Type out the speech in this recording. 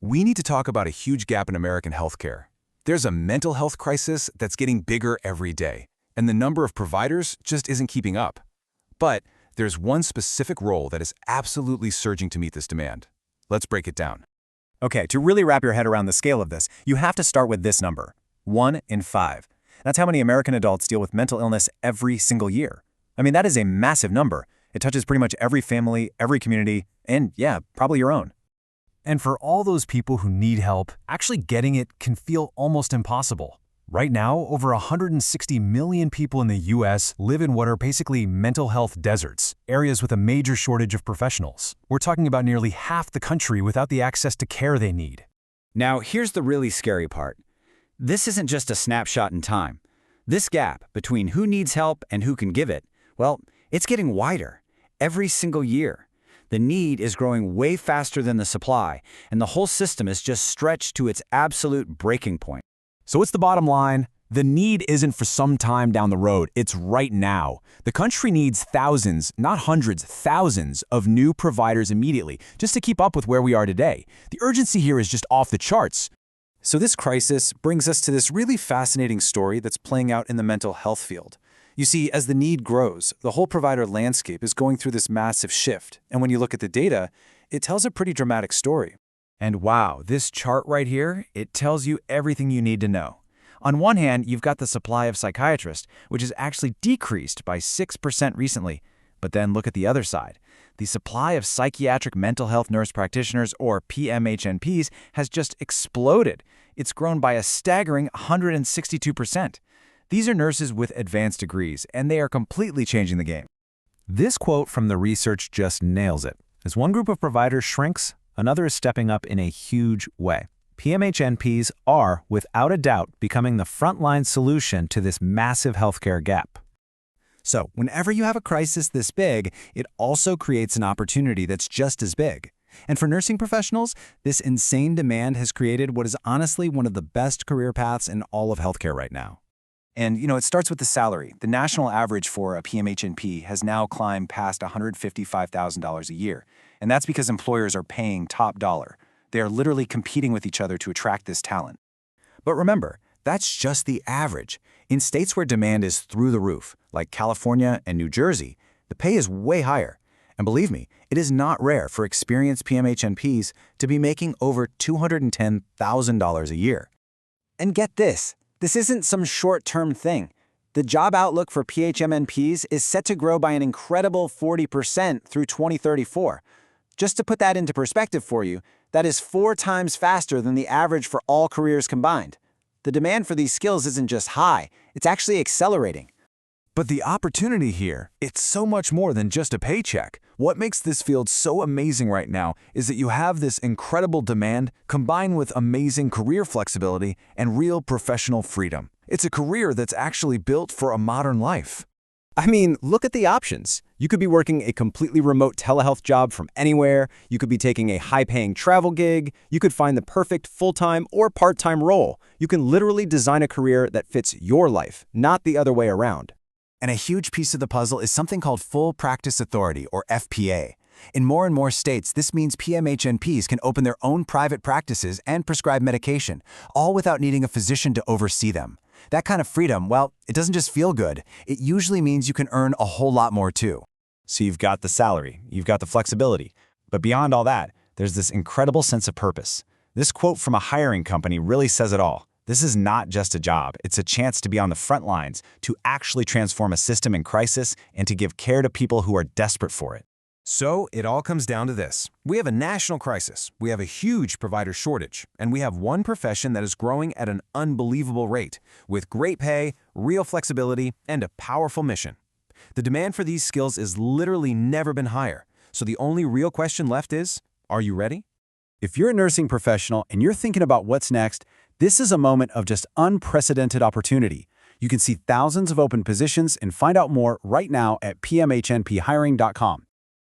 We need to talk about a huge gap in American healthcare. There's a mental health crisis that's getting bigger every day, and the number of providers just isn't keeping up. But there's one specific role that is absolutely surging to meet this demand. Let's break it down. Okay, to really wrap your head around the scale of this, you have to start with this number: 1 in 5. That's how many American adults deal with mental illness every single year. I mean, that is a massive number. It touches pretty much every family, every community, and yeah, probably your own. And for all those people who need help, actually getting it can feel almost impossible. Right now, over 160 million people in the US live in what are basically mental health deserts, areas with a major shortage of professionals. We're talking about nearly half the country without the access to care they need. Now, here's the really scary part. This isn't just a snapshot in time. This gap between who needs help and who can give it, well, it's getting wider every single year. The need is growing way faster than the supply, and the whole system is just stretched to its absolute breaking point. So what's the bottom line? The need isn't for some time down the road, it's right now. The country needs thousands, not hundreds, thousands of new providers immediately, just to keep up with where we are today. The urgency here is just off the charts. So this crisis brings us to this really fascinating story that's playing out in the mental health field. You see, as the need grows, the whole provider landscape is going through this massive shift. And when you look at the data, it tells a pretty dramatic story. And wow, this chart right here, it tells you everything you need to know. On one hand, you've got the supply of psychiatrists, which has actually decreased by 6% recently. But then look at the other side. The supply of psychiatric mental health nurse practitioners, or PMHNPs, has just exploded. It's grown by a staggering 162%. These are nurses with advanced degrees, and they are completely changing the game. This quote from the research just nails it. As one group of providers shrinks, another is stepping up in a huge way. PMHNPs are, without a doubt, becoming the frontline solution to this massive healthcare gap. So, whenever you have a crisis this big, it also creates an opportunity that's just as big. And for nursing professionals, this insane demand has created what is honestly one of the best career paths in all of healthcare right now. And, it starts with the salary. The national average for a PMHNP has now climbed past $155,000 a year. And that's because employers are paying top dollar. They are literally competing with each other to attract this talent. But remember, that's just the average. In states where demand is through the roof, like California and New Jersey, the pay is way higher. And believe me, it is not rare for experienced PMHNPs to be making over $210,000 a year. And get this. This isn't some short-term thing. The job outlook for PMHNPs is set to grow by an incredible 40% through 2034. Just to put that into perspective for you, that is 4 times faster than the average for all careers combined. The demand for these skills isn't just high, it's actually accelerating. But the opportunity here, it's so much more than just a paycheck. What makes this field so amazing right now is that you have this incredible demand combined with amazing career flexibility and real professional freedom. It's a career that's actually built for a modern life. I mean, look at the options. You could be working a completely remote telehealth job from anywhere. You could be taking a high-paying travel gig. You could find the perfect full-time or part-time role. You can literally design a career that fits your life, not the other way around. And a huge piece of the puzzle is something called full practice authority, or FPA. In more and more states, this means PMHNPs can open their own private practices and prescribe medication, all without needing a physician to oversee them. That kind of freedom, well, it doesn't just feel good. It usually means you can earn a whole lot more too. So you've got the salary, you've got the flexibility, but beyond all that, there's this incredible sense of purpose. This quote from a hiring company really says it all. This is not just a job, it's a chance to be on the front lines, to actually transform a system in crisis, and to give care to people who are desperate for it. So it all comes down to this. We have a national crisis, we have a huge provider shortage, and we have one profession that is growing at an unbelievable rate, with great pay, real flexibility, and a powerful mission. The demand for these skills has literally never been higher, so the only real question left is, are you ready? If you're a nursing professional and you're thinking about what's next, this is a moment of just unprecedented opportunity. You can see thousands of open positions and find out more right now at pmhnphiring.com.